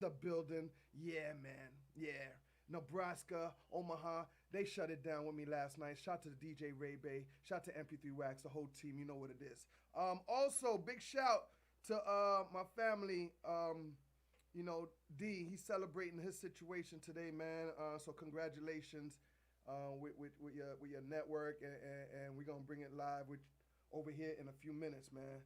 The building, yeah, man, yeah. Nebraska, Omaha, they shut it down with me last night. Shout to the DJ Ray Bay, shout to MP3 Wax, the whole team. You know what it is. Also, big shout to my family. D. He's celebrating his situation today, man. So congratulations with your network, and we're gonna bring it live over here in a few minutes, man.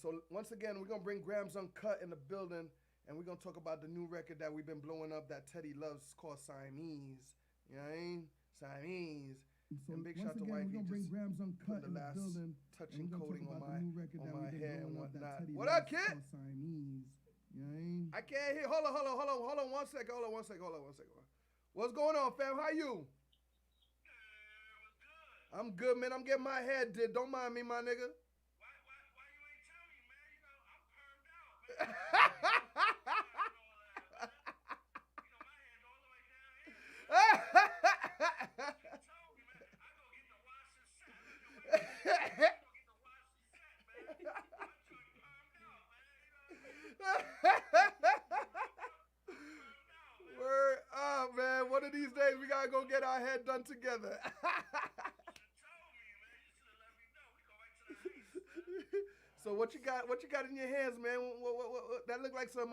So once again, we're gonna bring Gramzunkut in the building. And we're going to talk about the new record that we've been blowing up that Teddy loves. It's called Siamese. You know what I mean? Siamese. So and big shout to White. We're going to bring Gramzunkut the last touching coating on my hair and whatnot. What up, kid? Siamese. You know what I mean? I can't hear. Hold on 1 second. Hold on 1 second. What's going on, fam? How you? I'm good, man. I'm getting my hair did. Don't mind me, my nigga. Why you ain't tell me, man? You know, I'm permed out, man. Word up, man. One of these days we gotta go get our hair done together. So what you got in your hands, man? What that look like some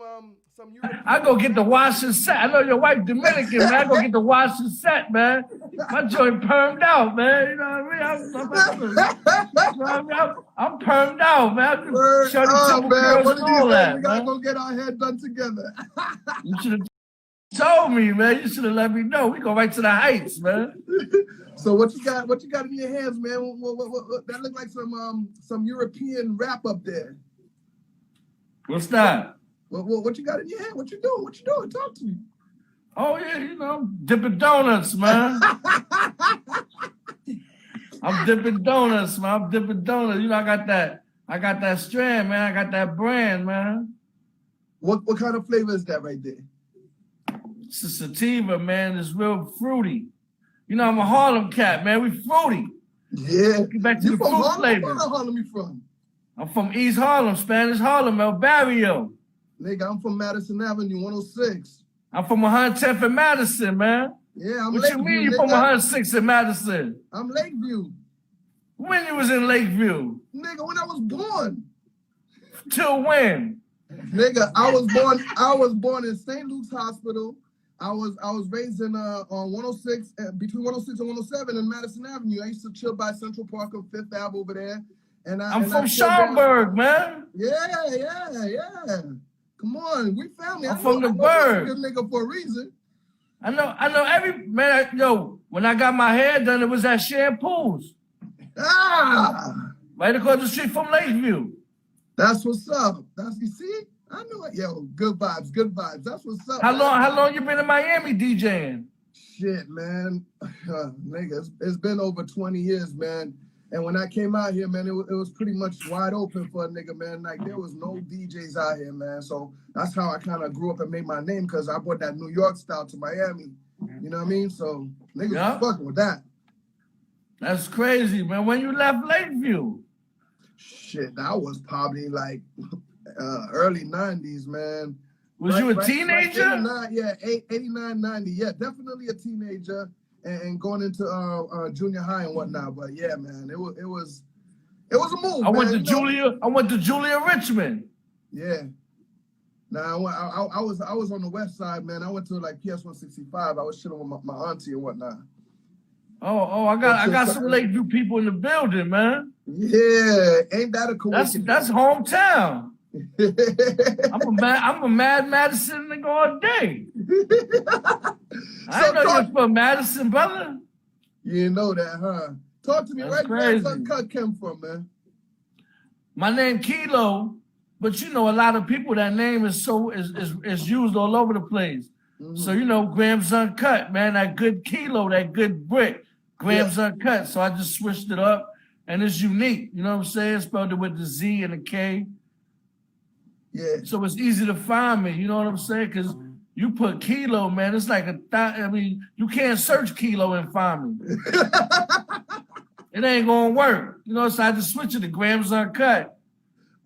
European. I go get the wash and set. I know your wife Dominican, man. I go get the wash and set, man. My joint permed out, man. You know what I mean? I'm permed out, man. Word up, man. One of these days we gotta man. go get our hair done together. You should have told me, man. You should have let me know. We go right to the heights, man. So what you got in your hands, man? What that look like some European rap up there. What's that? What you got in your hand? What you doing? Talk to me. Oh yeah, you know, dipping donuts, man. I'm dipping donuts, man. You know, I got that strand, man. I got that brand, man. What kind of flavor is that right there? It's a sativa, man. It's real fruity. You know, I'm a Harlem cat, man. We fruity. Yeah. Get back to the fruit flavor. Where Harlem you from? I'm from East Harlem, Spanish Harlem, El Barrio. Nigga, I'm from Madison Avenue, 106. I'm from 110th and Madison, man. Yeah, I'm What Lakeview, you mean you nigga. from 106 in Madison? I'm Lakeview. When you was in Lakeview? Nigga, when I was born. Till when? Nigga, I was born in St. Luke's Hospital. I was raised in on 106 between 106 and 107 in Madison Avenue. I used to chill by Central Park on Fifth Ave over there. I'm from Schaumburg, man. Yeah. Come on, we family. I'm from the Burg. Good nigga for a reason. I know every man. When I got my hair done, it was at Shampoo's. Right across the street from Lakeview. That's what's up. You see? I know it. Yo, good vibes. That's what's up. How long you been in Miami DJing? Shit, man. Nigga, it's been over 20 years, man. And when I came out here, man, it was pretty much wide open for a nigga, man. Like, there was no DJs out here, man. So that's how I kind of grew up and made my name, because I brought that New York style to Miami. You know what I mean? So niggas was fucking with that. That's crazy, man. When you left Lakeview? Shit, that was probably like early 90s, man. Was you a teenager? 89, 90. Yeah, definitely a teenager. And going into junior high and whatnot, but yeah, man, it was a move. I went to Julia Richmond. Yeah. Nah, I was on the west side, man. I went to like PS 165. I was chilling with my auntie and whatnot. Oh, I got some Lakeview people in the building, man. Yeah, ain't that a coincidence? That's hometown. I'm a Mad Madison nigga all day. I didn't know you was from Madison, brother. You didn't know that, huh? Talk to me. That's Where crazy. Cut came from, man? My name Kilo, but you know a lot of people that name is used all over the place. Mm-hmm. So you know Gramzunkut, man, that good kilo, that good brick, Gramzunkut. So I just switched it up, and it's unique. You know what I'm saying? Spelled it with the Z and the K. Yeah. So it's easy to find me. You know what I'm saying? Because you put kilo, man, it's like you can't search kilo and find me. It ain't gonna work. You know, so I just switch it to Gramzunkut.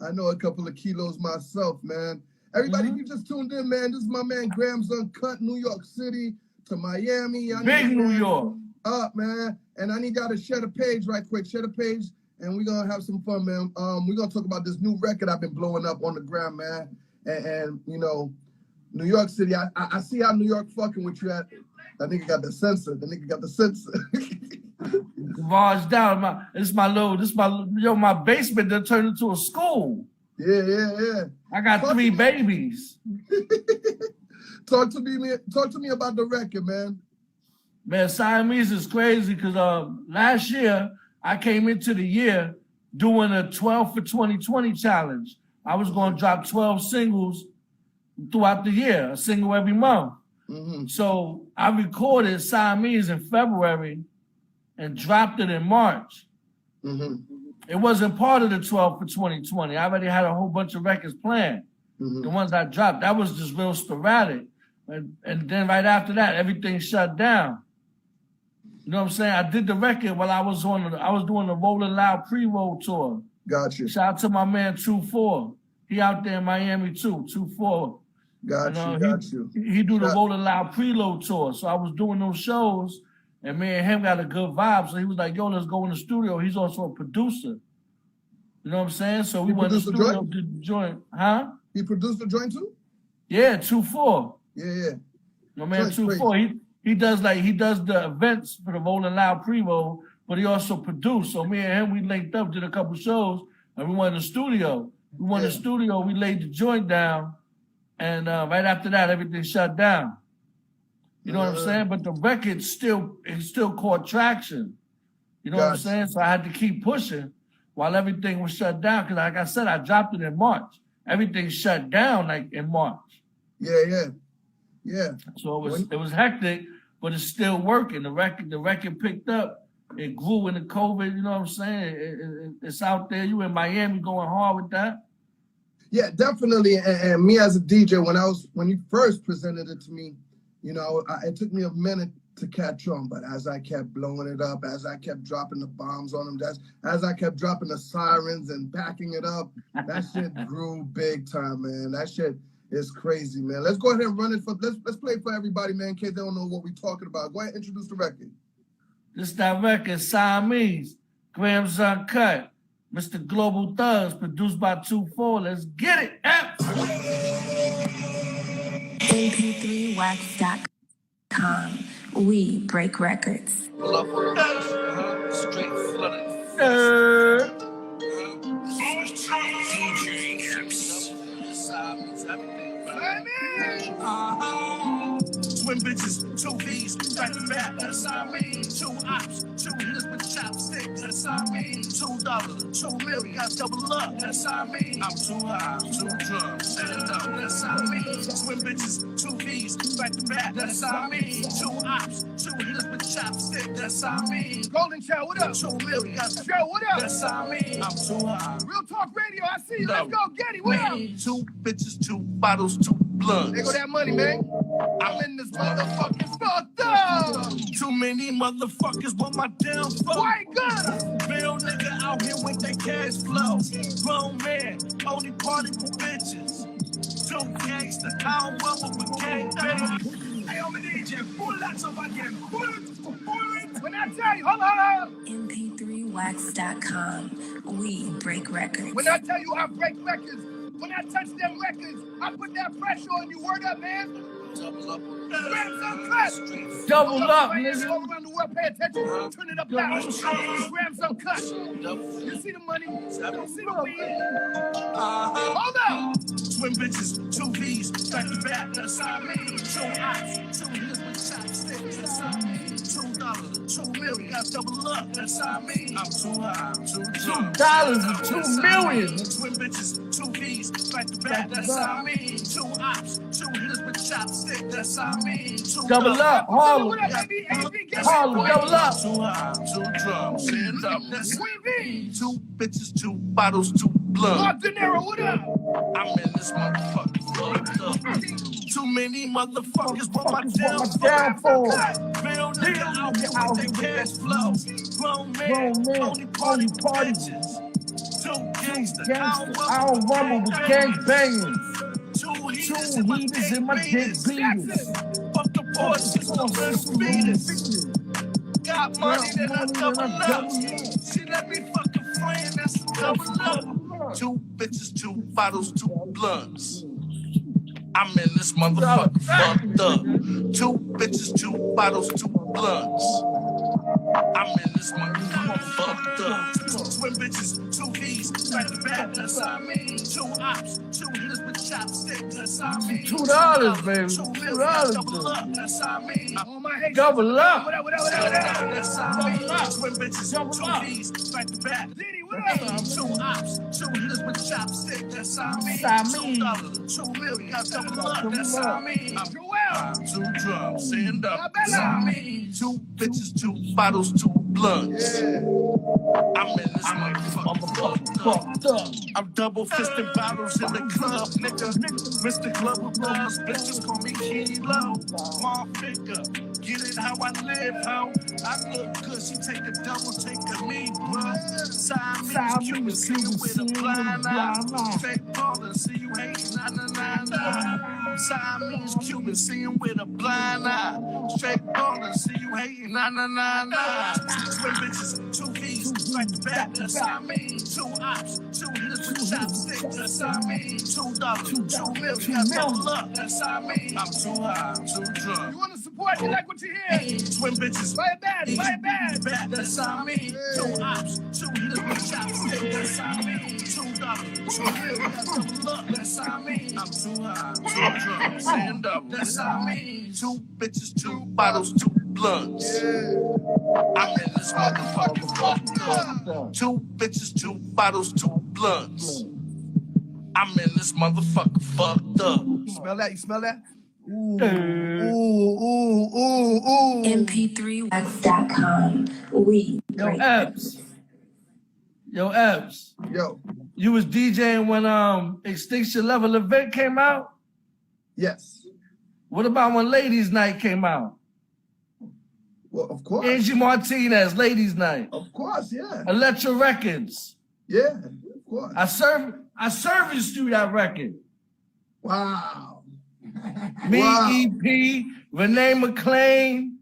I know a couple of kilos myself, man. Everybody, you just tuned in, man. This is my man Gramzunkut, New York City to Miami. Big New York. Up, man. And I need y'all to share the page right quick. Share the page, and we're gonna have some fun, man. We're gonna talk about this new record I've been blowing up on the gram, man. And you know, New York City. I see how New York fucking with you at. That nigga got the sensor. Barged down. My basement that turned into a school. Yeah. I got 3 babies. Talk to me about the record, man. Man, Siamese is crazy because last year I came into the year doing a 12 for 2020 challenge. I was going to drop 12 singles throughout the year, a single every month. Mm-hmm. So I recorded Siamese in February and dropped it in March. Mm-hmm. It wasn't part of the 12 for 2020. I already had a whole bunch of records planned. Mm-hmm. The ones I dropped, that was just real sporadic. And then right after that, everything shut down. You know what I'm saying? I did the record while I was doing the Rolling Loud pre-roll tour. Got you. Shout out to my man 2-4. He out there in Miami too, 2-4. Got you. He do the Rolling Loud preload tour. So I was doing those shows, and me and him got a good vibe. So he was like, yo, let's go in the studio. He's also a producer. You know what I'm saying? So we went to the studio to joint. Huh? He produced the joint too? Yeah, 2-4. Yeah. My man 2-4. He does the events for the Rolling Loud pre-roll, but he also produced. So me and him, we linked up, did a couple shows, and we went in the studio. We laid the joint down. And right after that, everything shut down. You know what I'm saying? But the record still caught traction. You know what I'm saying? So I had to keep pushing while everything was shut down. Because like I said, I dropped it in March. Everything shut down like in March. Yeah. So it was hectic, but it's still working. The record picked up. It grew in the COVID. You know what I'm saying? It's out there. You in Miami going hard with that? Yeah, definitely. And me as a DJ, when you first presented it to me, you know, it took me a minute to catch on. But as I kept blowing it up, as I kept dropping the bombs on them, as I kept dropping the sirens and backing it up, that shit grew big time, man. That shit is crazy, man. Let's go ahead and run it let's play for everybody, man, in case they don't know what we're talking about. Go ahead and introduce the record. This that record, Siamese, Gramzunkut. Mr. Global Thugs, produced by 2-4. Let's get it, Epps. MP3wax.com. We break records. Straight flooded. DJ Epps. Twin bitches, 2 B's, back to back, that's I mean. 2 ops, 2 hitters with chopsticks, that's I mean. $2, 2 million, got double up, that's I mean. I'm too high, 2 drugs, stand up, that's I mean. Twin bitches, 2 B's, back to back, that's I mean. 2 ops, 2 hitters with chopsticks, that's I mean. Golden Child, what up? 2 million, got Joe, what up? that's I mean. I'm too high. Real Talk Radio, I see you. Let's go get it. What up? 2 bitches, 2 bottles, 2 bloods. There go that money, man. I'm in this motherfucking fucked up. Too many motherfuckers want my damn phone. White gun. Real nigga out here with that cash flow. Grown man, only party for bitches. 2 gangsta, I don't rumble with gang bang. Hey, I'm a DJ, pull that up again. Pull it. When I tell you, hold on. MP3wax.com. We break records. When I tell you I break records, when I touch them records, I put that pressure on you. Word up, man. Double up. Gramzunkut. Double up, All nigga. around the world, pay attention. Turn it up loud. Gramzunkut. You see the money? You see the weed? Hold up. Twin bitches, 2 B's, back to back, that's I mean. 2 ops, 2 hitters with chopsticks, that's I mean. $2, 2 million, got double up, that's I mean. I'm too high, $2 and 2 million. Twin bitches, 2 B's, back to back, that's I mean. 2 ops, 2 hitters with chopsticks, that's I mean. Double up, Harlem. What up, baby? Harlem, double up. Too high, 2 drums, stand up, that's Queen B. 2 bitches, 2 bottles, 2 bloods. Mark De Niro, what up? I'm in this motherfucking fucked up. Too many motherfuckers want my damn Downfall. Real nigga out here with that cash flow. Grown man, only party bitches. 2 gangsta, I don't rumble with gang banging. 2 heaters Two and my heaters dick and my dick beaters. beaters. Fuck the Porsches, the little speeders. Got money, then I double up. She let me fuck a friend, that's a double up. 2 bitches, 2 bottles, 2 blunts. I'm in this motherfucker fucked up. 2 bitches, 2 bottles, 2 blunts. I'm in this motherfucker fucked up. Twin bitches, 2 V's, back to back, that's I mean. 2 ops, 2 hitters with chopsticks, that's I mean. $2, baby. $2 million, $2, double up, that's I mean. All my haters. Double up. What up? That's I mean. Twin bitches, 2 V's, back to back. Diddy, what up? 2 ops, 2 hitters with chopsticks, that's I mean. $2, $2 million, double up, that's I mean. I'm 2 drums, stand up, that's I mean. 2 bitches, 2 bottles, 2 blunts. I'm in this motherfucker fucked up. I'm double fisting bottles in the club, nigga. Mr. Club with balls, bitches call me Kilo. Small figure, get it how I live, how I look good. She take a double, take a me, bro. Siamese Cuban, see you with a blind eye. Fake baller, see you hating, nah. Siamese Cuban, see him with a blind eye. Straight baller, see you hating, nah. Twin bitches, 2 V's, back to back, that's I mean. 2 ops, 2 hitters with chopsticks, that's I mean. $2, $2 million, double up, that's I mean. I'm too high, I'm too drunk. You want to support? You like what you hear? Twin bitches, Buy it bad. back, that's I mean. 2 ops, 2 hitters with chopsticks, that's I mean. $2, $2 million, double up, that's I mean. I'm too high, too drunk, stand up, that's I mean. 2 bitches, 2 bottles, 2 blunts. I'm in this motherfucking fucked up. 2 bitches, 2 bottles, 2 blunts. I'm in this motherfucker fucked up. You smell that? You smell that? Ooh. MP3wax.com. We Yo, break Epps. Yo, You was DJing when Extinction Level Event came out? yes. What about when Ladies Night came out? Well, of course. Angie Martinez, Ladies Night. Of course, yeah. Electra Records. Yeah, of course. I serviced you that record. Wow. Me, Wow. EP, Renee McClain,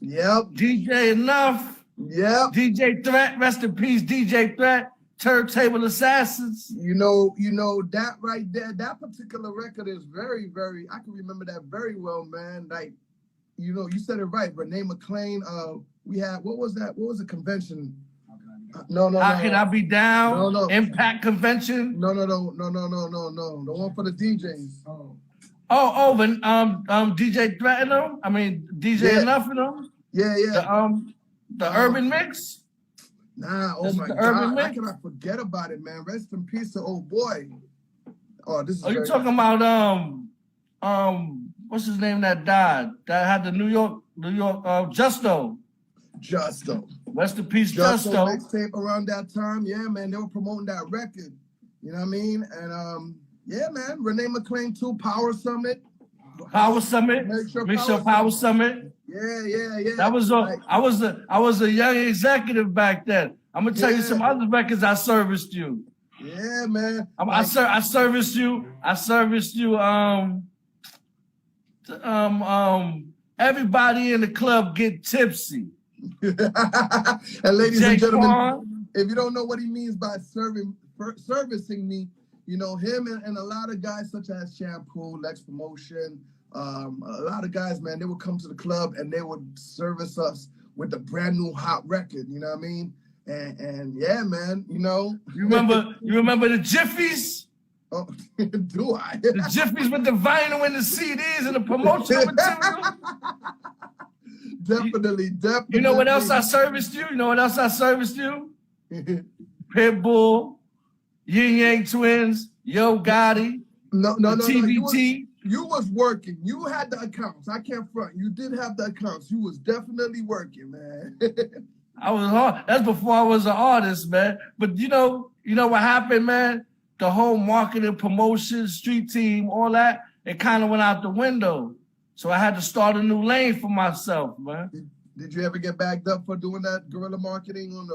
Yep. DJ Enough, Yep. DJ Threat, rest in peace, DJ Threat, Turntable Assassins. You know that right there, that particular record is very, very, I can remember that very well, man. Like, you said it right. Renee McClain, we had, what was that? What was the convention? No. How Can I Be Down? No. Impact Convention. No. The one for the DJs. When DJ Threat and them? I mean DJ Yeah. Enough and them? Yeah. The Urban Mix? Nah, oh This is my the Urban God. Mix? I cannot forget about it, man. Rest in peace to old boy. Oh, this is Are you very- talking about what's his name that died? That had the New York Justo. Justo. Rest in peace, Justo Justo. mixtape around that time. Yeah, man, they were promoting that record. You know what I mean? And yeah, man, Renee McClain too, Power Summit. Power Summit. Make Sure Make Sure Power Summit. Yeah. That was Like, I was a young executive baback then. I'm gonna tell you some other records I serviced you. yeah, man. I serviced you. Everybody in the club get tipsy. And ladies and Jake gentlemen, Quan. if you don't know what he means by servicing me, him and a lot of guys such as Shampoo, Lex Promotion, a lot of guys, man, they would come to the club and they would service us with a brand new hot record, you know what I mean? And yeah, man, You remember the Jiffies? Oh, do I? The Jiffies with the vinyl and the CDs and the promotional material? Definitely. You know what else I serviced you? Pitbull, Yin Yang Twins, Yo Gotti, No. TBT. You was working. You had the accounts. I can't front. You did have the accounts. You was definitely working, man. I was hard. That's before I was an artist, man. But you know what happened, man? The whole marketing, promotion, street team, all that, it kind of went out the window. So I had to start a new lane for myself, man. Did you ever get bagged up for doing that guerrilla marketing on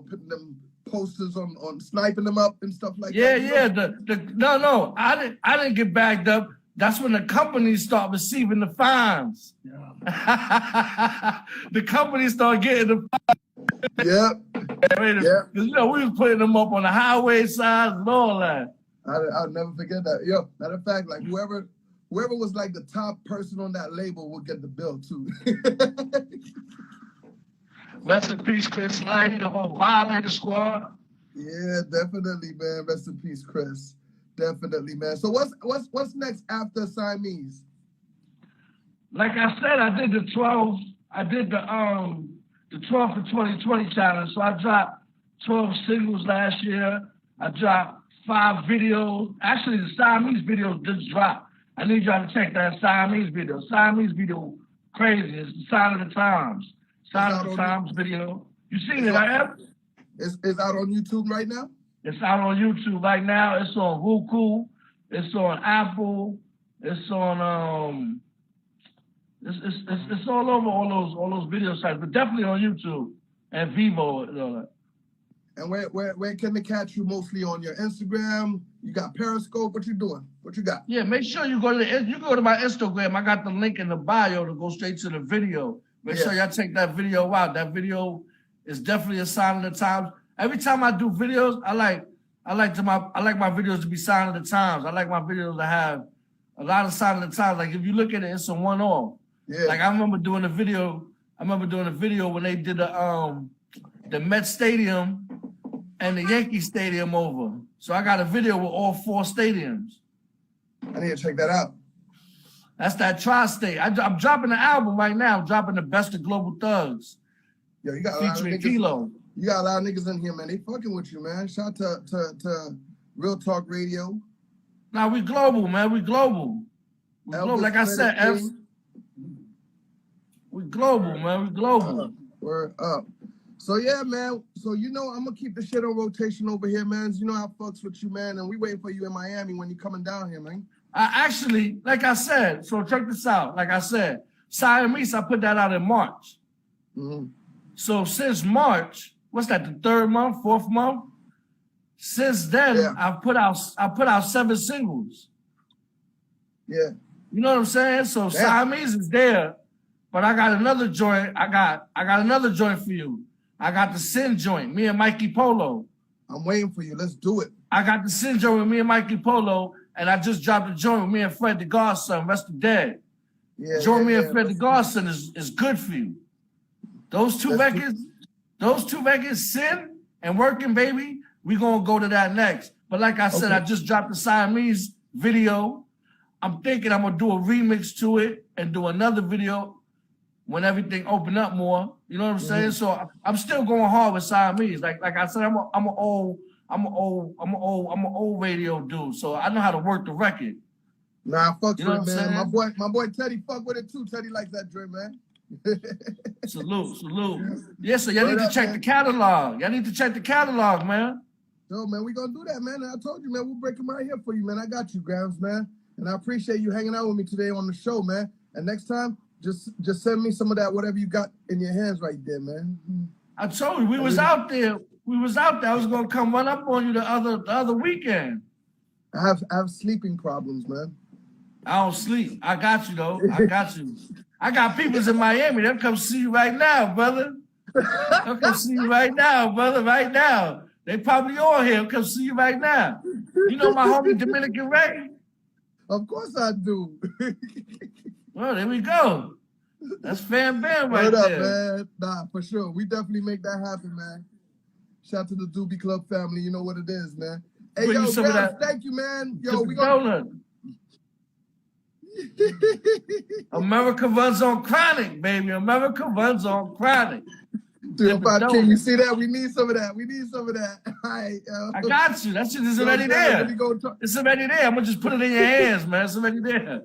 putting them posters on sniping them up and stuff like Yeah, that? yeah. No. I didn't get bagged up. That's when the companies start receiving the fines. Yeah. The companies start getting the fines. Yeah. Yeah. Because you know we was putting them up on the highway signs and all that. I'll never forget that. Yo, matter of fact, like whoever was like the top person on that label will get the bill too. Rest in peace, Chris Lane, the whole Violator Squad. Yeah, definitely, man. Rest in peace, Chris. Definitely, man. So what's next after Siamese? Like I said, I did the 12. I did the 12 for 2020 challenge. So I dropped 12 singles last year. I dropped 5 videos. Actually, the Siamese video just dropped. I need y'all to check that Siamese video. Siamese video, crazy. It's the Sign of the Times. Sign of the Times video. You seen it, right? It's out on YouTube right now? It's out on YouTube right now. It's on Roku. It's on Apple. It's on it's all over all those video sites, but definitely on YouTube and Vivo and all that. And where can they catch you? Mostly on your Instagram? You got Periscope? What you doing? What you got? Yeah, make sure you go to my Instagram. I got the link in the bio to go straight to the video. Make sure y'all check that video out. That video is definitely a sign of the times. Every time I do videos, I like my videos to be sign of the times. I like my videos to have a lot of sign of the times. Like if you look at it, it's a one-off. Yeah. Like I remember doing a video when they did the Met Stadium and the Yankee Stadium over. So I got a video with all 4 stadiums. I need to check that out. That's that tri-state. I'm dropping an album right now. I'm dropping the Best of Global Thugs. Yo, you got featuring Kilo. You got a lot of niggas in here, man. They fucking with you, man. Shout out to Real Talk Radio. Nah, we global, man. We global. We global. Like I said, Epps. We global, man. We global. We're up. So yeah, man. So you know I'm gonna keep the shit on rotation over here, man. You know I fucks with you, man, and we waiting for you in Miami when you coming down here, man. Actually, like I said, so check this out. Like I said, Siamese, I put that out in March. Mm-hmm. So since March, what's that? The 3rd month, 4th month. Since then, I put out 7 singles. Yeah. You know what I'm saying? So Siamese is there, but I got another joint. I got another joint for you. I got the Sin joint, me and Mikey Polo. I'm waiting for you. Let's do it. I got the Sin joint with me and Mikey Polo, and I just dropped a joint with me and Fred the Godson, Rest of Dead. Yeah. Joint me and Fred the Godson is good for you. Those two records, Sin and Working Baby, we gonna go to that next. But like I said, I just dropped the Siamese video. I'm thinking I'm gonna do a remix to it and do another video when everything open up more. You know what I'm saying? So I'm still going hard with Siamese. Like I said, I'm an old radio dude. So I know how to work the record. Nah, fuck you know with it, man. My boy Teddy fuck with it too. Teddy likes that joint, man. Salute. Yes, so y'all need to check the catalog. Y'all need to check the catalog, man. So, man, we gonna do that, man. I told you, man, we'll break them right here for you, man. I got you, Grams, man. And I appreciate you hanging out with me today on the show, man. And next time, just send me some of that, whatever you got in your hands right there, man. I told you, we was out there. I was gonna come run up on you the other weekend. I have sleeping problems, man. I don't sleep. I got you, though. I got you. I got peoples in Miami. They'll come see you right now, brother. They'll come see you right now, brother, right now. They probably all here. They'll come see you right now. You know my homie Dominican Ray? Of course I do. Well, there we go. That's Fam Bam right Word up, there. man. Nah, for sure. We definitely make that happen, man. Shout out to the Doobie Club family. You know what it is, man. Hey, Bring yo, you some of Grams, that- thank you, man. Yo, we Donut. America runs on chronic, baby. America runs on chronic. Dude, King, you see that? We need some of that. All right, yo. I got you. That shit is Yo, already Grams, there. It's already there. I'm gonna just put it in your hands, man. It's already there.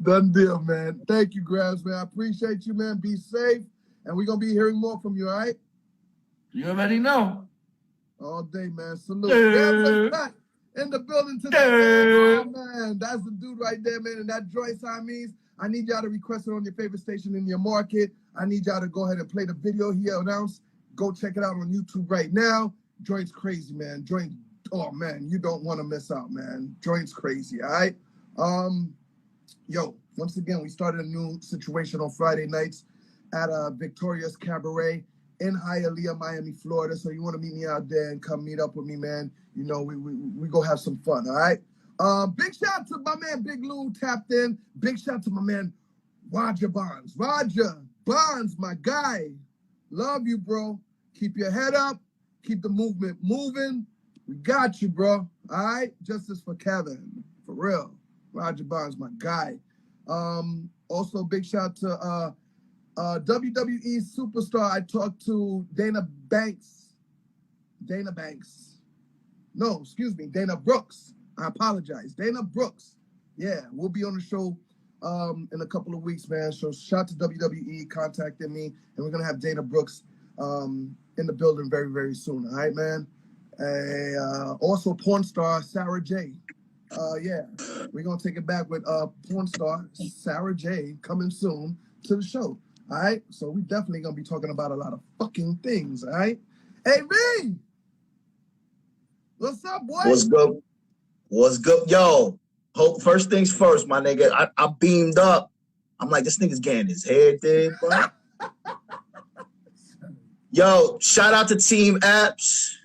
Done deal, man. Thank you, Grams, man. I appreciate you, man. Be safe. And we're going to be hearing more from you, all right? You already know. All day, man. Salute. Gramzunkut in the building today, man. Oh, man. That's the dude right there, man. And that joint Siamese, I need y'all to request it on your favorite station in your market. I need y'all to go ahead and play the video he announced. Go check it out on YouTube right now. Joint's crazy, man. Joint, oh man, you don't want to miss out, man. Joint's crazy, all right? Yo, once again, we started a new situation on Friday nights at Victoria's Cabaret in Hialeah, Miami, Florida. So you want to meet me out there and come meet up with me, man. You know, we go have some fun, all right? Big shout out to my man Big Lou tapped in. Big shout out to my man Roger Bonds. Roger Bonds, my guy. Love you, bro. Keep your head up. Keep the movement moving. We got you, bro. All right? Justice for Kevin. For real. Roger Bonds, my guy. Also, big shout out to WWE superstar. I talked to Dana Banks. Dana Brooks. I apologize. Dana Brooks. Yeah, we'll be on the show in a couple of weeks, man. So shout out to WWE contacting me, and we're going to have Dana Brooks in the building very, very soon. All right, man? Also, porn star Sarah J. Yeah, we're going to take it back with porn star Sarah J. coming soon to the show. All right? So we definitely going to be talking about a lot of fucking things. All right? Hey, V! What's up, boy? What's good? What's good? Yo, first things first, my nigga. I beamed up. I'm like, this nigga's getting his head did, bro. Yo, shout out to Team Epps.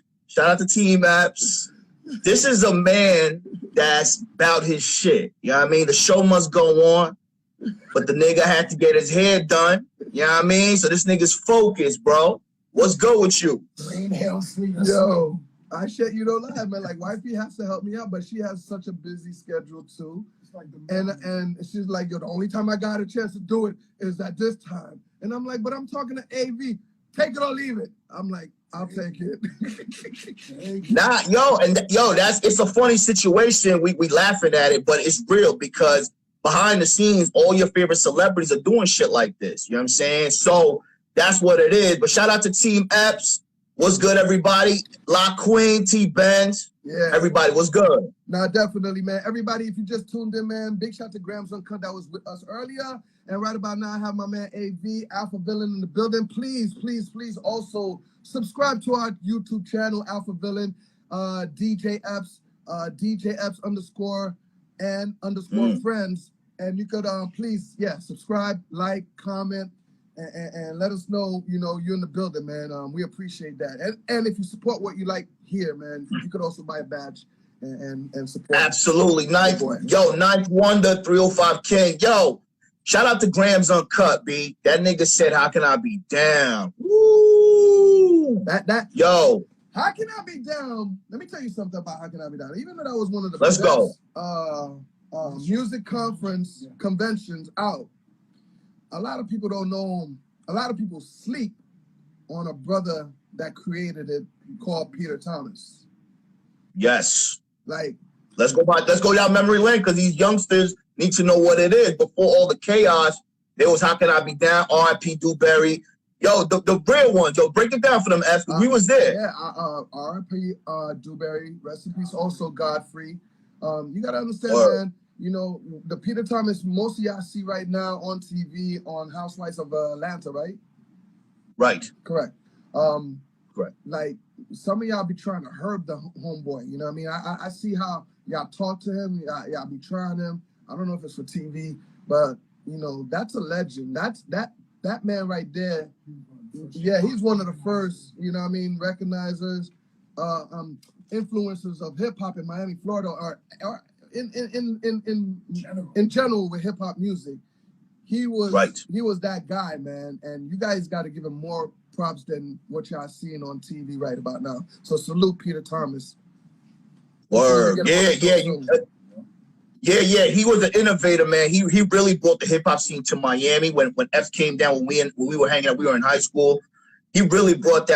This is a man that's about his shit. You know what I mean? The show must go on, but the nigga had to get his hair done. You know what I mean? So this nigga's focused, bro. What's good with you? Yo, I shit you don't lie, man. Like, wifey has to help me out, but she has such a busy schedule too. And she's like, yo, the only time I got a chance to do it is at this time. And I'm like, but I'm talking to AV. Take it or leave it. I'm like, I'll take it. It's a funny situation. We laughing at it, but it's real because behind the scenes, all your favorite celebrities are doing shit like this. You know what I'm saying? So that's what it is. But shout out to Team Epps. What's good, everybody? La Queen, T-Benz. Yeah. Everybody, what's good? Nah, definitely, man. Everybody, if you just tuned in, man, big shout out to Gramzunkut that was with us earlier. And right about now, I have my man AV, Alpha Villain, in the building. Please, please, please also subscribe to our YouTube channel, Alpha Villain, DJ Epps, DJ Epps _ and _ friends. And you could please, subscribe, like, comment, and let us know, you know, you're in the building, man. We appreciate that. And if you support what you like here, man, you could also buy a badge and support. Absolutely. Ninth Wonder, 305 King. Yo, shout out to Gramzunkut, B. That nigga said, how can I be down? Woo! Yo. How can I be down? Let me tell you something about how can I be down. Even though that was one of the best music conventions out, a lot of people don't know him. A lot of people sleep on a brother that created it called Peter Thomas. Yes. Like, let's go down memory lane because these youngsters need to know what it is. Before all the chaos, there was How Can I Be Down, R.I.P. Dewberry. Yo, the real ones. Yo, break it down for them, F. We was there. Yeah, R.I.P. Dewberry. Rest in peace also Godfrey. You got to understand, man. You know, the Peter Thomas, most of y'all see right now on TV on Housewives of Atlanta, right? Right. Correct. Correct. Like, some of y'all be trying to herb the homeboy. You know what I mean? I see how y'all talk to him. Y'all be trying him. I don't know if it's for TV, but, you know, that's a legend. That man right there. Yeah, he's one of the first, you know what I mean, recognizers, influencers of hip-hop in Miami, Florida, or in general with hip hop music. He was that guy, man, and you guys got to give him more props than what y'all seeing on TV right about now. So salute Peter Thomas. Word. Yeah. He was an innovator, man. He really brought the hip hop scene to Miami when Epps came down when we were hanging out. We were in high school. He really brought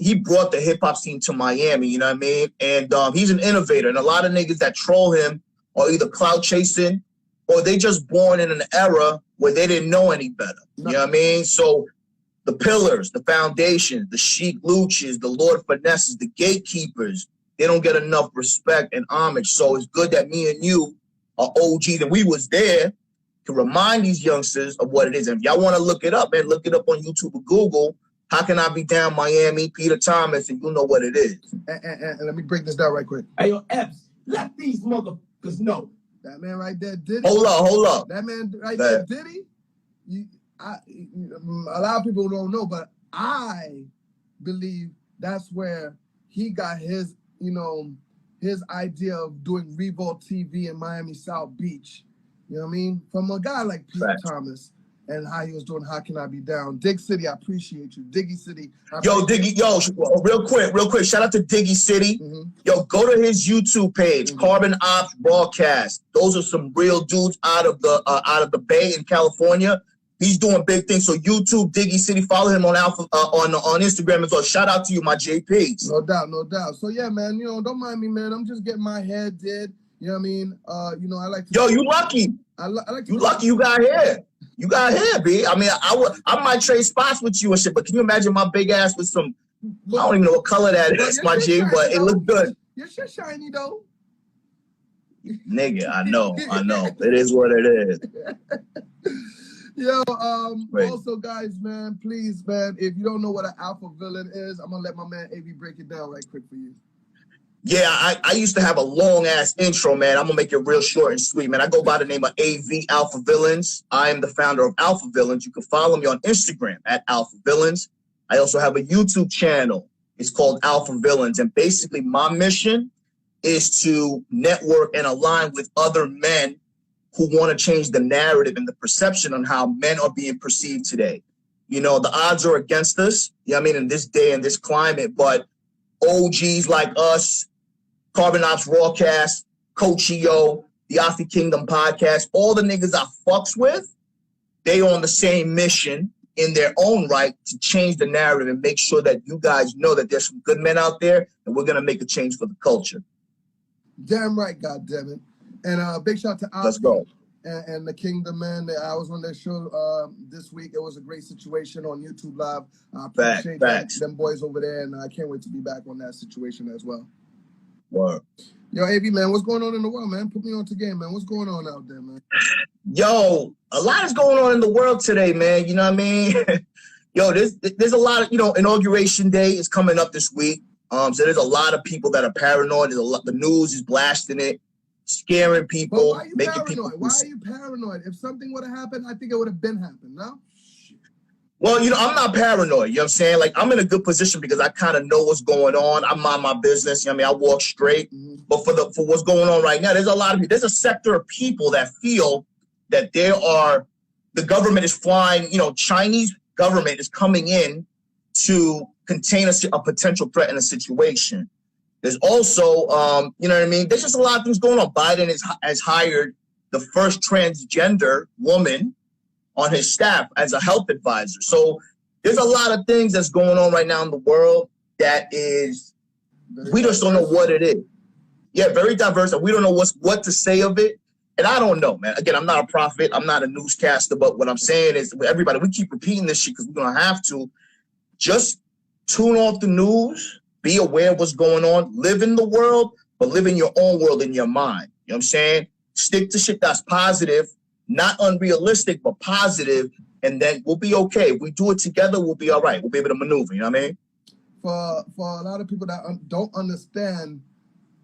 he brought the hip hop scene to Miami. You know what I mean? And he's an innovator, and a lot of niggas that troll him are either clout chasing or they just born in an era where they didn't know any better. You know what I mean? So the pillars, the foundations, the Chic Luchas, the Lord Finesses, the gatekeepers, they don't get enough respect and homage. So it's good that me and you are OGs and we was there to remind these youngsters of what it is. And if y'all want to look it up, man, look it up on YouTube or Google. How Can I Be Down, Miami, Peter Thomas, and you know what it is. And let me break this down right quick. Hey, yo, Epps, let these motherfuckers know. That man right there, Diddy. Hold up. That man right there, Diddy. A lot of people don't know, but I believe that's where he got his, his idea of doing Revolt TV in Miami South Beach. You know what I mean? From a guy like Peter Thomas and how he was doing How Can I Be Down. Dig City, I appreciate you. Diggy City. Real quick. Shout out to Diggy City. Mm-hmm. Yo, go to his YouTube page, Carbon Ops Broadcast. Those are some real dudes out of the Bay in California. He's doing big things. So YouTube, Diggy City, follow him on on Instagram as well. Shout out to you, my JPs. No doubt. So yeah, man, don't mind me, man. I'm just getting my head did. You know what I mean? I like to. Yo, you lucky. I like to. You lucky you got hair. You got hair, B. I mean, I might trade spots with you and shit, but can you imagine my big ass with some? I don't even know what color that is, my G, but it looks good. Your shit shiny though. Nigga, I know. It is what it is. Yo, also guys, man, please, man, if you don't know what an alpha villain is, I'm gonna let my man AV break it down right quick for you. Yeah, I used to have a long ass intro, man. I'm gonna make it real short and sweet, man. I go by the name of AV Alpha Villains. I am the founder of Alpha Villains. You can follow me on Instagram at Alpha Villains. I also have a YouTube channel. It's called Alpha Villains, and basically my mission is to network and align with other men who want to change the narrative and the perception on how men are being perceived today. The odds are against us, in this day and this climate, but OGs like us, Carbon Ops Broadcast, Coach EO, the Afi Kingdom podcast, all the niggas I fucks with, they on the same mission in their own right to change the narrative and make sure that you guys know that there's some good men out there and we're going to make a change for the culture. Damn right, goddammit. And big shout to Afi. Let's go. And the Kingdom, man. I was on their show this week. It was a great situation on YouTube Live. I appreciate them boys over there, and I can't wait to be back on that situation as well. Word. Yo, AB, man, what's going on in the world, man? Put me on to game, man. What's going on out there, man? Yo, a lot is going on in the world today, man. You know what I mean? Yo, there's a lot of, Inauguration Day is coming up this week. So there's a lot of people that are paranoid. The news is blasting it. Scaring people, making people. Why are you paranoid? If something would have happened, I think it would have been happened, no? Well, I'm not paranoid, you know what I'm saying? Like, I'm in a good position because I kind of know what's going on. I mind my business, I walk straight. Mm-hmm. But for what's going on right now, there's a lot of people, there's a sector of people that feel that the government is flying, Chinese government is coming in to contain a potential threat in a situation. There's also, there's just a lot of things going on. Biden has hired the first transgender woman on his staff as a health advisor. So there's a lot of things that's going on right now in the world that is, we just don't know what it is. Yeah, very diverse, and we don't know what to say of it. And I don't know, man. Again, I'm not a prophet. I'm not a newscaster. But what I'm saying is, everybody, we keep repeating this shit because we're going to have to. Just tune off the news. Be aware of what's going on. Live in the world, but live in your own world in your mind. You know what I'm saying? Stick to shit that's positive, not unrealistic, but positive, and then we'll be okay. If we do it together, we'll be all right. We'll be able to maneuver. You know what I mean? For a lot of people that don't understand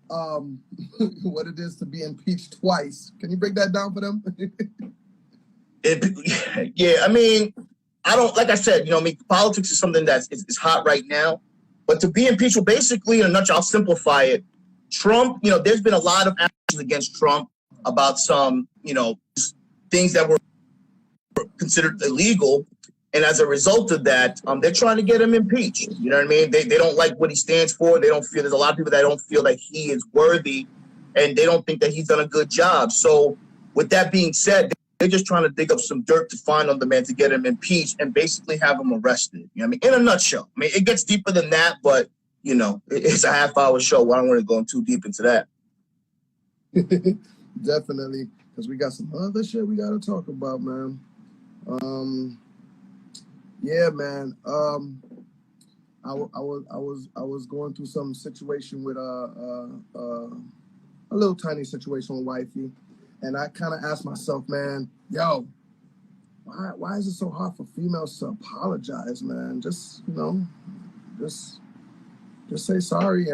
what it is to be impeached twice, can you break that down for them? I don't, like I said, politics is something that's hot right now. But to be impeached, basically, in a nutshell, I'll simplify it. Trump, there's been a lot of actions against Trump about some, things that were considered illegal. And as a result of that, they're trying to get him impeached. You know what I mean? They don't like what he stands for. They don't feel, there's a lot of people that don't feel like he is worthy, and they don't think that he's done a good job. So with that being said, they're just trying to dig up some dirt to find on the man to get him impeached and basically have him arrested. You know what I mean? In a nutshell. I mean, it gets deeper than that, but, it's a half-hour show. I don't want to go too deep into that. Definitely, because we got some other shit we got to talk about, man. Yeah, man. I was going through some situation with a little tiny situation with wifey. And I kind of asked myself, man, yo, why is it so hard for females to apologize, man? Just, just say sorry.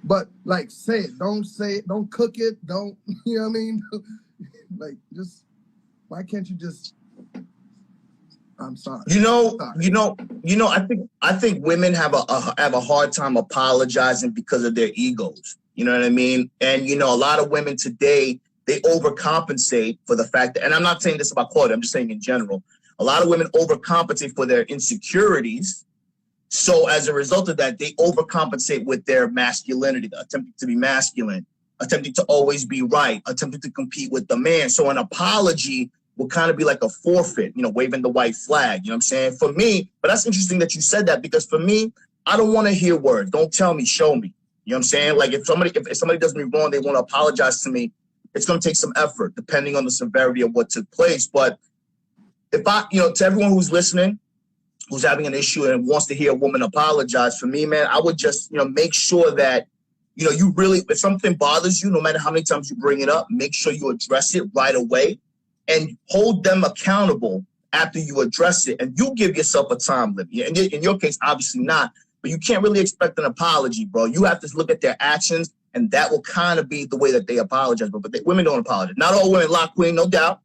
But like, say it. Don't say it. Don't cook it. Don't, you know what I mean? Like, just, why can't you just, I'm sorry. I think women have a hard time apologizing because of their egos. You know what I mean? And, a lot of women today, they overcompensate for the fact that, and I'm not saying this about Claudia, I'm just saying in general, a lot of women overcompensate for their insecurities. So as a result of that, they overcompensate with their masculinity, attempting to be masculine, attempting to always be right, attempting to compete with the man. So an apology will kind of be like a forfeit, waving the white flag. You know what I'm saying? For me, but that's interesting that you said that, because for me, I don't want to hear words. Don't tell me, show me. You know what I'm saying? Like if somebody does me wrong, they want to apologize to me. It's going to take some effort depending on the severity of what took place. But if to everyone who's listening, who's having an issue and wants to hear a woman apologize, for me, man, I would just, make sure that, you really, if something bothers you, no matter how many times you bring it up, make sure you address it right away and hold them accountable after you address it. And you give yourself a time limit. In your case, obviously not, but you can't really expect an apology, bro. You have to look at their actions, and that will kind of be the way that they apologize. But women don't apologize. Not all women, Lock Queen, no doubt.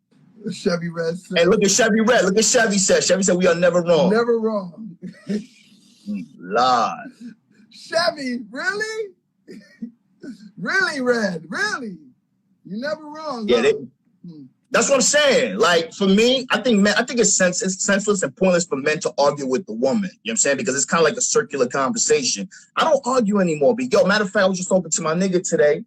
Chevy Red said. Hey, look at Chevy Red. Look at Chevy said. Chevy said we are never wrong. Never wrong. Lord. Chevy, really? Really, Red? Really? You never wrong. Yeah, that's what I'm saying. Like, for me, I think it's senseless and pointless for men to argue with the woman. You know what I'm saying? Because it's kind of like a circular conversation. I don't argue anymore. But matter of fact, I was just talking to my nigga today.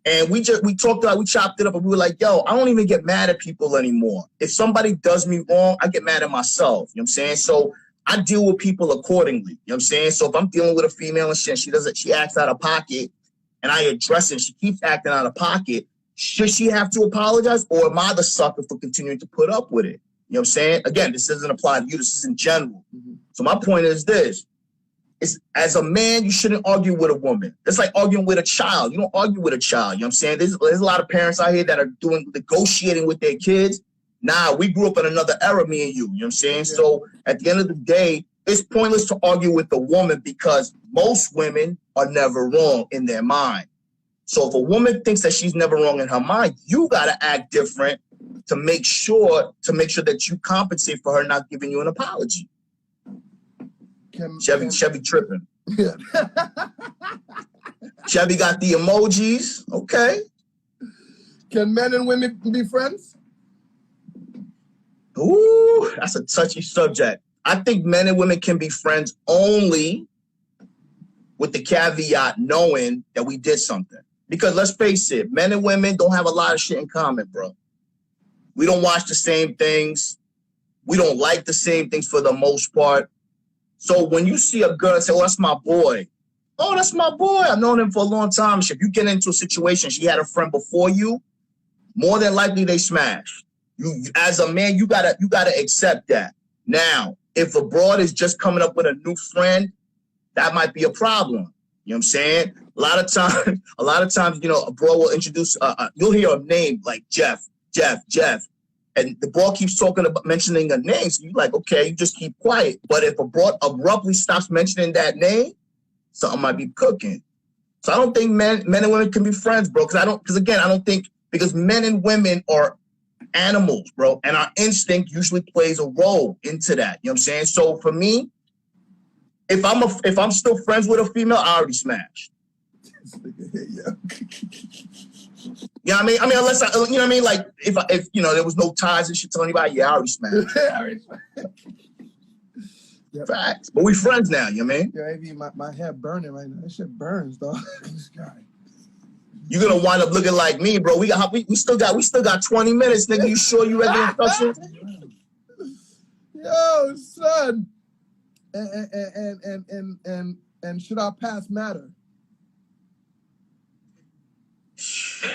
And we talked about, we chopped it up, and we were like, I don't even get mad at people anymore. If somebody does me wrong, I get mad at myself. You know what I'm saying? So I deal with people accordingly. You know what I'm saying? So if I'm dealing with a female and she acts out of pocket, and I address it, she keeps acting out of pocket, should she have to apologize, or am I the sucker for continuing to put up with it? You know what I'm saying? Again, this doesn't apply to you. This is in general. Mm-hmm. So my point is this. As a man, you shouldn't argue with a woman. It's like arguing with a child. You don't argue with a child. You know what I'm saying? There's a lot of parents out here that are negotiating with their kids. Nah, we grew up in another era, me and you. You know what I'm saying? Yeah. So at the end of the day, it's pointless to argue with a woman because most women are never wrong in their mind. So if a woman thinks that she's never wrong in her mind, you got to act different to make sure that you compensate for her not giving you an apology. Chevy tripping. Yeah. Chevy got the emojis. Okay. Can men and women be friends? Ooh, that's a touchy subject. I think men and women can be friends only with the caveat knowing that we did something. Because let's face it, men and women don't have a lot of shit in common, bro. We don't watch the same things. We don't like the same things for the most part. So when you see a girl and say, that's my boy. Oh, that's my boy. I've known him for a long time. If you get into a situation, she had a friend before you, more than likely they smash. You as a man, you gotta accept that. Now, if a broad is just coming up with a new friend, that might be a problem. You know what I'm saying? A lot of times, a bro will introduce, you'll hear a name like Jeff. And the bro keeps talking about mentioning a name. So you're like, okay, you just keep quiet. But if a bro abruptly stops mentioning that name, something might be cooking. So I don't think men and women can be friends, bro. Because men and women are animals, bro. And our instinct usually plays a role into that. You know what I'm saying? So for me, if I'm still friends with a female, I already smashed. You know what I mean? Unless you know what I mean? Like if there was no ties and shit to anybody, I already smashed. Yep. Facts. But we friends now, you know what I mean? Yeah, AV, my hair burning right now. That shit burns, dog. This guy. You're gonna wind up looking like me, bro. We still got 20 minutes, nigga. You sure you ready to touch it? Yo, son. And should our past matter?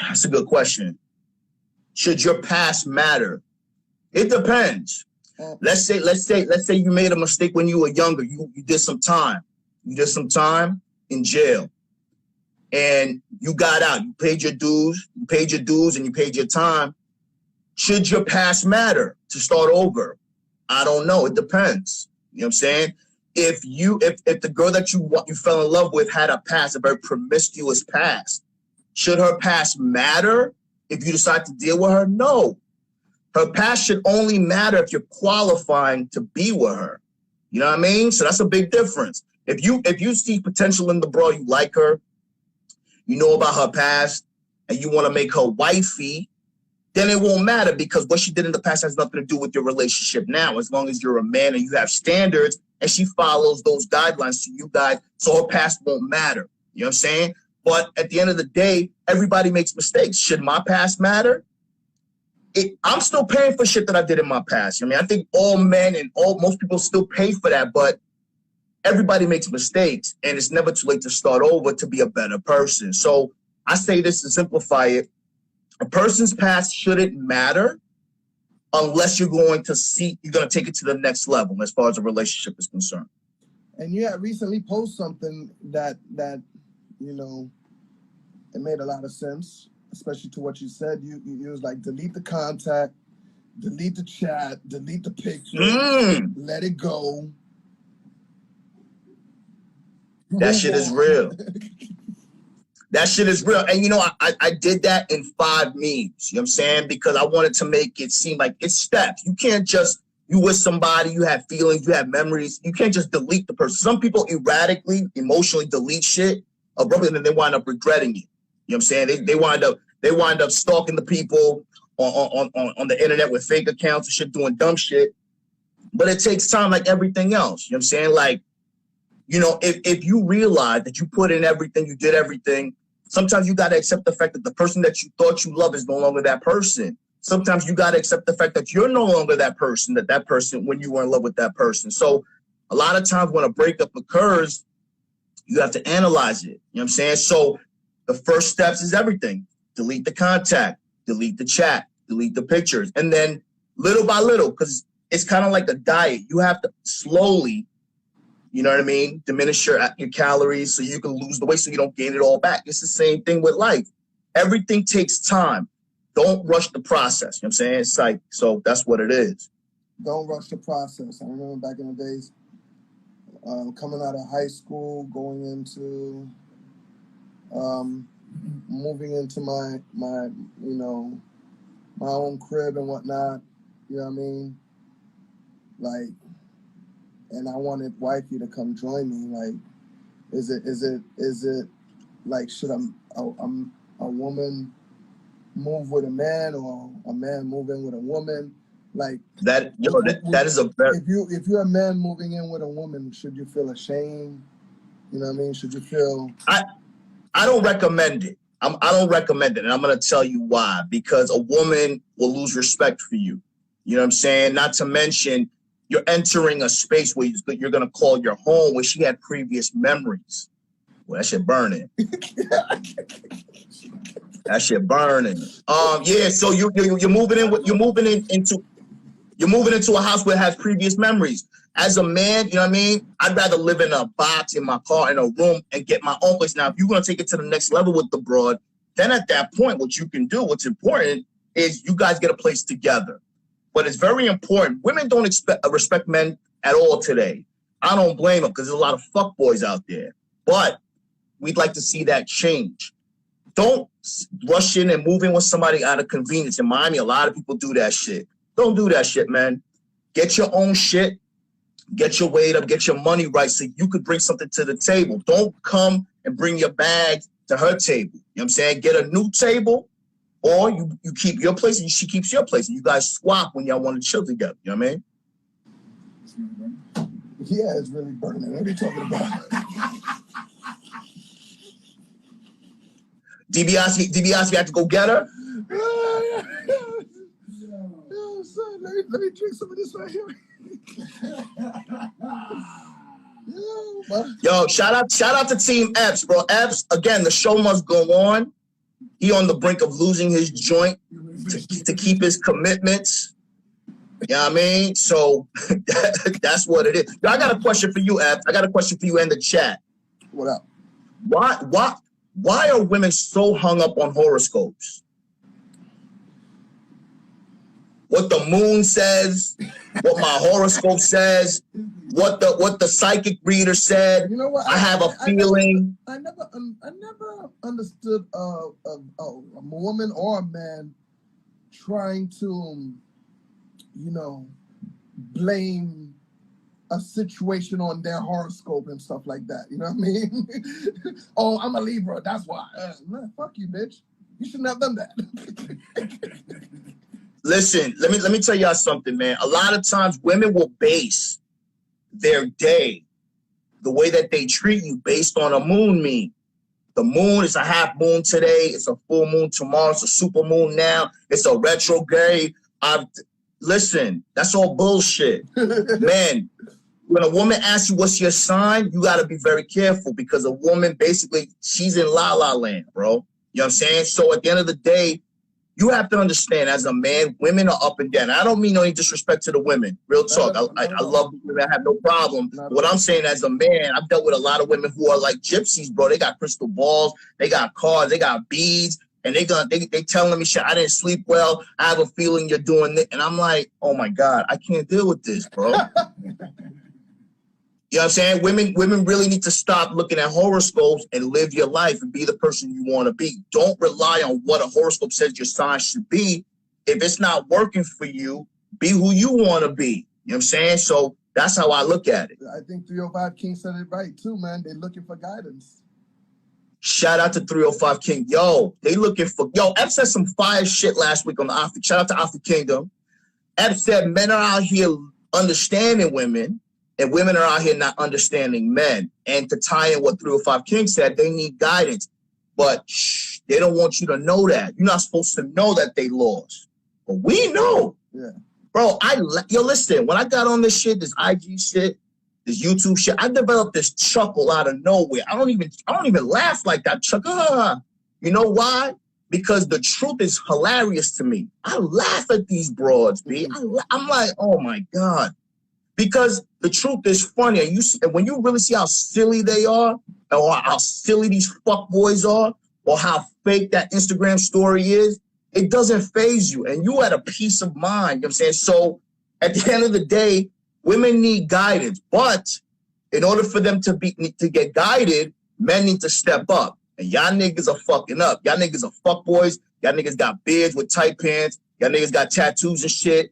That's a good question. Should your past matter? It depends. Let's say you made a mistake when you were younger. You did some time. You did some time in jail. And you got out. You paid your dues and you paid your time. Should your past matter to start over? I don't know. It depends. You know what I'm saying? If the girl that you fell in love with had a past, a very promiscuous past, should her past matter if you decide to deal with her? No. Her past should only matter if you're qualifying to be with her. You know what I mean? So that's a big difference. If you see potential in the bro, you like her, you know about her past, and you want to make her wifey, then it won't matter because what she did in the past has nothing to do with your relationship now. As long as you're a man and you have standards and she follows those guidelines to you guys, so her past won't matter. You know what I'm saying? But at the end of the day, everybody makes mistakes. Should my past matter? I'm still paying for shit that I did in my past. I mean, I think all men and most people still pay for that, but everybody makes mistakes and it's never too late to start over to be a better person. So I say this to simplify it. A person's past shouldn't matter unless you're going to take it to the next level as far as a relationship is concerned. And you had recently posted something that you know, it made a lot of sense, especially to what you said. You was like, delete the contact, delete the chat, delete the picture, let it go. That shit is real. That shit is real. And you know, I did that in 5 memes. You know what I'm saying? Because I wanted to make it seem like it's steps. You can't just, you with somebody, you have feelings, you have memories. You can't just delete the person. Some people erratically, emotionally delete shit abruptly, and then they wind up regretting it. You know what I'm saying? They wind up stalking the people on the internet with fake accounts and shit, doing dumb shit. But it takes time like everything else. You know what I'm saying? Like, you know, if you realize that you put in everything, you did everything, sometimes you got to accept the fact that the person that you thought you love is no longer that person. Sometimes you got to accept the fact that you're no longer that person when you were in love with that person. So a lot of times when a breakup occurs, you have to analyze it. You know what I'm saying? So the first steps is everything. Delete the contact, delete the chat, delete the pictures. And then little by little, because it's kind of like a diet. You have to slowly, you know what I mean, diminish your calories so you can lose the weight so you don't gain it all back. It's the same thing with life. Everything takes time. Don't rush the process. You know what I'm saying? It's like, so that's what it is. Don't rush the process. I remember back in the days, coming out of high school, going into, moving into my you know, my own crib and whatnot. You know what I mean? Like, and I wanted wifey to come join me. Like, is it like, should a woman move with a man or a man move in with a woman? Like that, that is a very, if you're a man moving in with a woman, should you feel ashamed? You know what I mean? Should you feel? I don't recommend it. I don't recommend it, and I'm gonna tell you why. Because a woman will lose respect for you. You know what I'm saying? Not to mention, you're entering a space where you're gonna call your home, where she had previous memories. Well, that shit burning. That shit burning. Yeah. So you're moving into a house where it has previous memories. As a man, you know what I mean? I'd rather live in a box, in my car, in a room, and get my own place. Now, if you're gonna take it to the next level with the broad, then at that point, what you can do, what's important, is you guys get a place together. But it's very important. Women don't respect men at all today. I don't blame them because there's a lot of fuckboys out there. But we'd like to see that change. Don't rush in and move in with somebody out of convenience. In Miami, a lot of people do that shit. Don't do that shit, man. Get your own shit. Get your weight up. Get your money right so you could bring something to the table. Don't come and bring your bag to her table. You know what I'm saying? Get a new table, or you keep your place and she keeps your place. And you guys swap when y'all want to chill together. You know what I mean? Yeah, it's really burning. What are you talking about? DiBiase had to go get her? Yo, son, let me drink some of this right here. Yo, shout out to Team Epps, bro. Epps, again, the show must go on. He on the brink of losing his joint to keep his commitments. You know what I mean? So that's what it is. Yo, I got a question for you, Epps. I got a question for you in the chat. What up? Why are women so hung up on horoscopes? what the moon says, what my horoscope says, what the psychic reader said. You know what? I have a feeling. I never understood a woman or a man trying to, blame a situation on their horoscope and stuff like that. You know what I mean? Oh, I'm a Libra. That's why. Man, fuck you, bitch. You shouldn't have done that. Listen, let me tell y'all something, man. A lot of times women will base their day, the way that they treat you, based on a moon mean. The moon is a half moon today. It's a full moon tomorrow. It's a super moon now. It's a retrograde. Listen, that's all bullshit. Man, when a woman asks you what's your sign, you got to be very careful, because a woman, basically, she's in la-la land, bro. You know what I'm saying? So at the end of the day, you have to understand, as a man, women are up and down. I don't mean any disrespect to the women. Real talk. I love women. I have no problem. What I'm saying, as a man, I've dealt with a lot of women who are like gypsies, bro. They got crystal balls. They got cards. They got beads. And they telling me shit. I didn't sleep well. I have a feeling you're doing this. And I'm like, oh, my God, I can't deal with this, bro. You know what I'm saying? Women really need to stop looking at horoscopes and live your life and be the person you want to be. Don't rely on what a horoscope says your sign should be. If it's not working for you, be who you want to be. You know what I'm saying? So that's how I look at it. I think 305 King said it right, too, man. They're looking for guidance. Shout out to 305 King. Yo, Epps said some fire shit last week on the Afro. Shout out to Afro Kingdom. Epps said men are out here understanding women, and women are out here not understanding men. And to tie in what 305 King said, they need guidance. But they don't want you to know that. You're not supposed to know that they lost. But we know. Yeah. Bro, listen, when I got on this shit, this IG shit, this YouTube shit, I developed this chuckle out of nowhere. I don't even laugh like that. Chuckle. You know why? Because the truth is hilarious to me. I laugh at these broads, B. I'm like, oh my God. Because the truth is funny. And when you really see how silly they are, or how silly these fuckboys are, or how fake that Instagram story is, it doesn't faze you. And you at a peace of mind. You know what I'm saying? So at the end of the day, women need guidance. But in order for them to get guided, men need to step up. And y'all niggas are fucking up. Y'all niggas are fuckboys. Y'all niggas got beards with tight pants. Y'all niggas got tattoos and shit.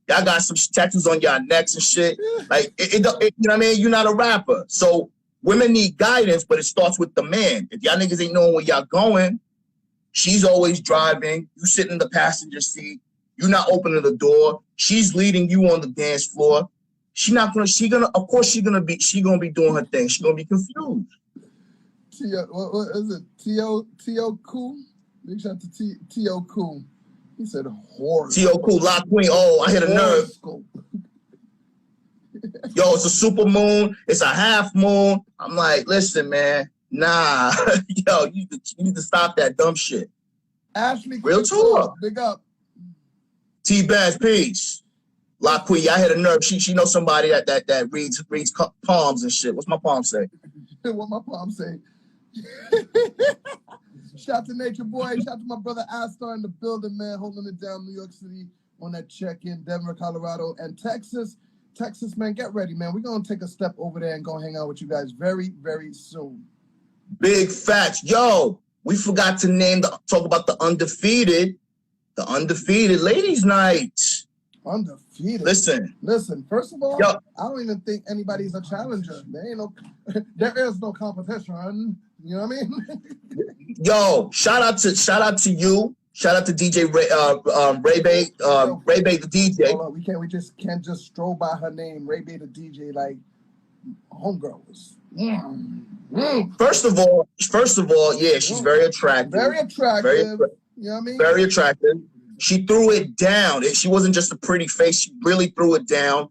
Y'all got some tattoos on y'all necks and shit. Like, you know what I mean? You're not a rapper. So women need guidance, but it starts with the man. If y'all niggas ain't knowing where y'all going, she's always driving. You sit in the passenger seat. You're not opening the door. She's leading you on the dance floor. Of course she's gonna be doing her thing. She's gonna be confused. What is it? T.O. Cool? Big shout out to T.O. Cool. He said horror. T.O. Cool, Lock Queen. Oh, I hit a nerve. Yo, it's a super moon. It's a half moon. I'm like, listen, man. Nah. Yo, you need to stop that dumb shit. Ashley, real talk. Big up. T-Bass, peace. Lock Queen, I hit a nerve. She knows somebody that reads palms and shit. What's my palm say? What my palm say? Shout to Nature Boy. Shout to my brother Astor in the building, man, holding it down. New York City on that check-in. Denver, Colorado, and Texas. Texas, man, get ready, man. We're going to take a step over there and go hang out with you guys very, very soon. Big facts. Yo, we forgot to talk about the undefeated ladies' night. Undefeated. Listen. First of all, yo, I don't even think anybody's a challenger. There is no competition. You know what I mean? Yo, shout out to you. Shout out to DJ Ray Bay the DJ. Hold on, we just can't stroll by her name, Ray Bay the DJ, like homegirls. First of all, yeah, she's very attractive. Very attractive. You know what I mean? Very attractive. She threw it down. She wasn't just a pretty face. She really threw it down.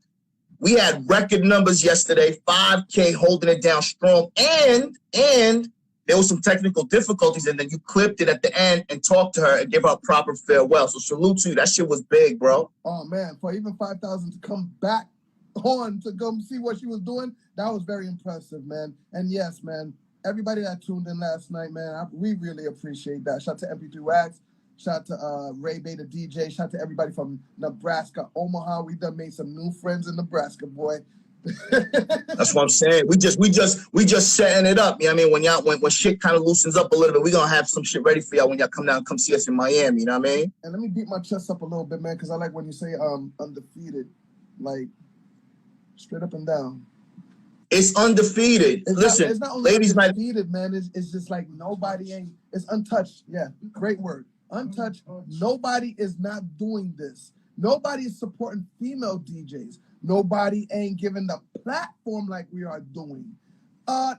We had record numbers yesterday, 5K holding it down strong. And there was some technical difficulties, and then you clipped it at the end and talked to her and gave her a proper farewell. So salute to you. That shit was big, bro. Oh, man. For even 5,000 to come back on to come see what she was doing, that was very impressive, man. And yes, man, everybody that tuned in last night, man, we really appreciate that. Shout out to MP3 Wax. Shout out to Ray Bay, the DJ. Shout out to everybody from Nebraska, Omaha. We done made some new friends in Nebraska, boy. That's what I'm saying. We just setting it up. You know what I mean? When y'all when shit kind of loosens up a little bit, we gonna have some shit ready for y'all when y'all come down and come see us in Miami. You know what I mean? And let me beat my chest up a little bit, man, because I like when you say undefeated, like straight up and down. It's undefeated. Listen, it's not only ladies' night. undefeated, man. It's just like nobody ain't. It's untouched. Yeah, great word. Untouched. Nobody is not doing this. Nobody is supporting female DJs. Nobody ain't giving the platform like we are doing.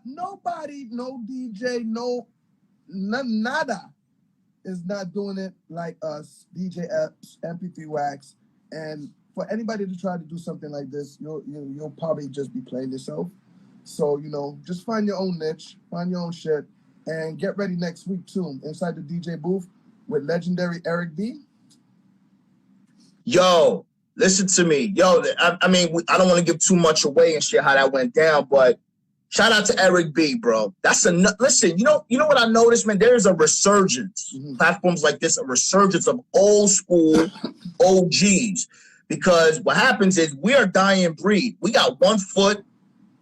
Nobody, no DJ, nada is not doing it like us, DJ Epps, MP3 Wax. And for anybody to try to do something like this, you'll probably just be playing yourself. So, just find your own niche, find your own shit, and get ready next week too, inside the DJ booth with legendary Eric B. Yo, listen to me. Yo, I mean, I don't want to give too much away and shit how that went down, but shout out to Eric B, bro. Listen, you know what I noticed, man? There is a resurgence. Platforms like this, a resurgence of old school OGs. Because what happens is we are dying breed. We got one foot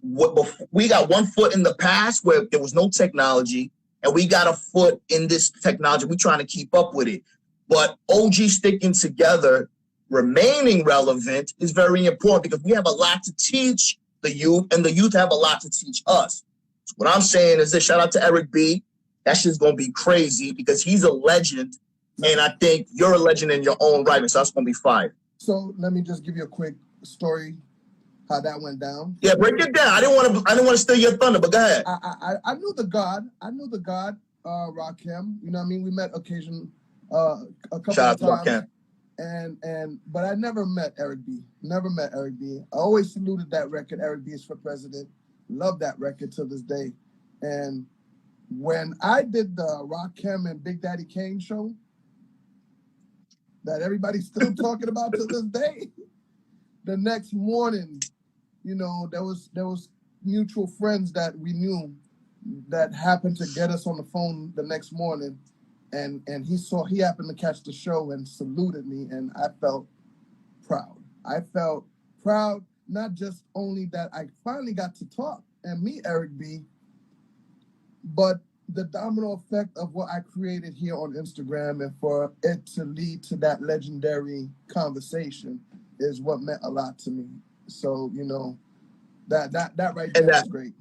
in the past where there was no technology, and we got a foot in this technology. We're trying to keep up with it. But OG sticking together, remaining relevant is very important because we have a lot to teach the youth, and the youth have a lot to teach us. So what I'm saying is this: shout out to Eric B. That shit's gonna be crazy because he's a legend, and I think you're a legend in your own right, and so that's gonna be fire. So let me just give you a quick story how that went down. Yeah, break it down. I didn't want to steal your thunder, but go ahead. I knew the God, Rakim. You know what I mean? We met a couple of times. But I never met Eric B. I always saluted that record, Eric B is for President. Love that record to this day. And when I did the Rakim and Big Daddy Kane show that everybody's still talking about to this day, the next morning, there was mutual friends that we knew that happened to get us on the phone the next morning. And he happened to catch the show and saluted me, and I felt proud. I felt proud, not just only that I finally got to talk and meet Eric B, but the domino effect of what I created here on Instagram, and for it to lead to that legendary conversation is what meant a lot to me. So, that right there is great.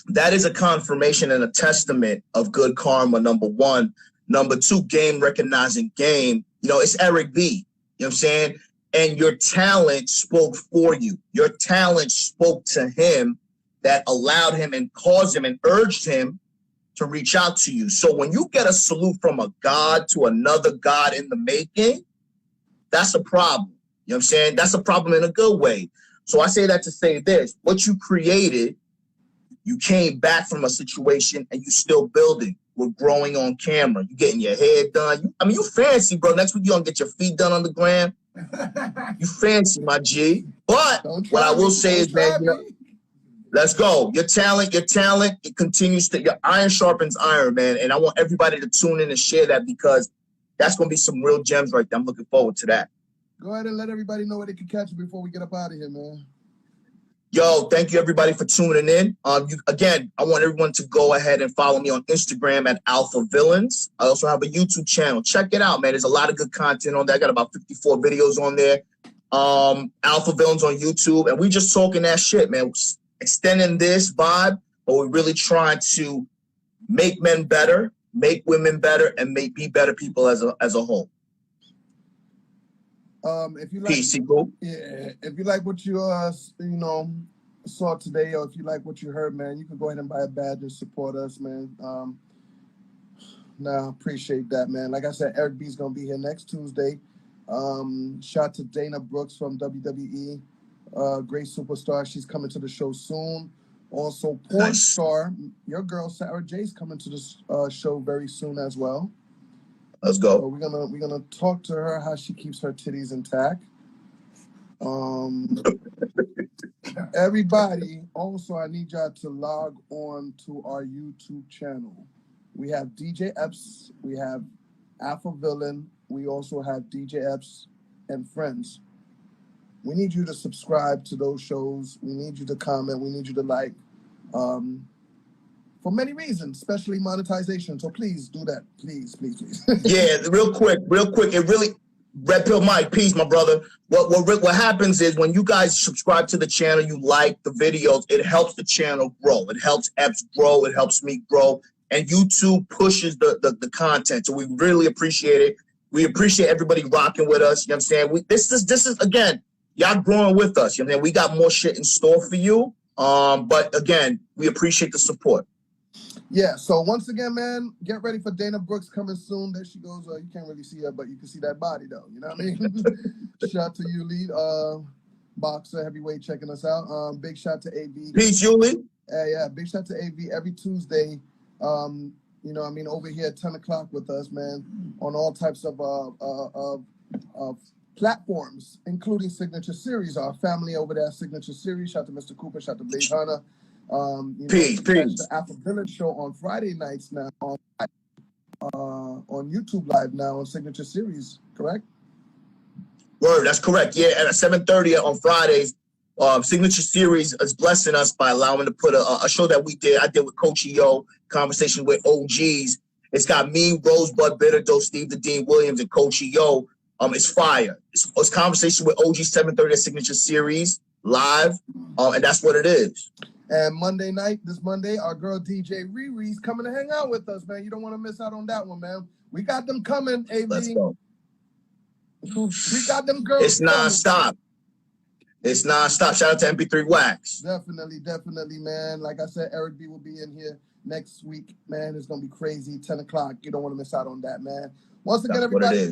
That is a confirmation and a testament of good karma, number one. Number two, game recognizing game. It's Eric B. You know what I'm saying? And your talent spoke for you. Your talent spoke to him that allowed him and caused him and urged him to reach out to you. So when you get a salute from a god to another god in the making, that's a problem. You know what I'm saying? That's a problem in a good way. So I say that to say this: what you created, you came back from a situation and you still building. We're growing on camera. You getting your hair done. You fancy, bro. Next week you gonna get your feet done on the gram. You fancy, my G. But what I will say is, man, let's go. Your talent, it continues to, your iron sharpens iron, man. And I want everybody to tune in and share that because that's gonna be some real gems right there. I'm looking forward to that. Go ahead and let everybody know where they can catch you before we get up out of here, man. Yo, thank you everybody for tuning in. Again, I want everyone to go ahead and follow me on Instagram at Alpha Villains. I also have a YouTube channel. Check it out, man. There's a lot of good content on there. I got about 54 videos on there. Alpha Villains on YouTube, and we just talking that shit, man. Extending this vibe, but we're really trying to make men better, make women better, and be better people as a whole. If you like, peace, cool. Yeah, if you like what you saw today, or if you like what you heard, man, you can go ahead and buy a badge and support us, man. Appreciate that, man. Like I said, Eric B's gonna be here next Tuesday. Shout to Dana Brooks from WWE, great superstar. She's coming to the show soon. Also, porn star, your girl Sarah J's coming to the show very soon as well. Let's go. So we're gonna talk to her how she keeps her titties intact. Everybody, also I need y'all to log on to our YouTube channel. We have DJ Epps, we have Afro Villain. We also have DJ Epps and friends. We need you to subscribe to those shows. We need you to comment. We need you to like. For many reasons, especially monetization. So please do that. Please. Yeah, real quick. It really, Red Pill Mike, peace, my brother. What happens is when you guys subscribe to the channel, you like the videos, it helps the channel grow. It helps Epps grow. It helps me grow. And YouTube pushes the content. So we really appreciate it. We appreciate everybody rocking with us. You know what I'm saying? This is again, y'all growing with us. You know what I mean? We got more shit in store for you. But again, we appreciate the support. Yeah, so once again, man, get ready for Dana Brooks coming soon. There she goes. You can't really see her, but you can see that body, though. You know what I mean? Shout to you, lead boxer, heavyweight, checking us out. Big shout to AV. Peace, Julie. Yeah, big shout to AV every Tuesday. You know, I mean, over here at 10 o'clock with us, man, on all types of platforms, including Signature Series. Our family over there, Signature Series. Shout to Mr. Cooper. Shout to Blaze Hunter. Peace. The Afro Village show on Friday nights now on YouTube Live now on Signature Series, correct? Word, that's correct. Yeah, at 7:30 on Fridays, Signature Series is blessing us by allowing to put a show that I did with Coach EO, conversation with OGs. It's got me, Rosebud Bitterdoe, Steve the Dean Williams, and Coach EO. It's fire. It's conversation with OG 7:30 at Signature Series live, and that's what it is. And Monday night, this Monday, our girl DJ Riri's coming to hang out with us, man. You don't want to miss out on that one, man. We got them coming, AB. Let's go. We got them girls. It's nonstop. It's nonstop. Shout out to MP3 Wax. Definitely, man. Like I said, Eric B will be in here next week, man. It's gonna be crazy. 10 o'clock. You don't want to miss out on that, man. Once again, everybody, thank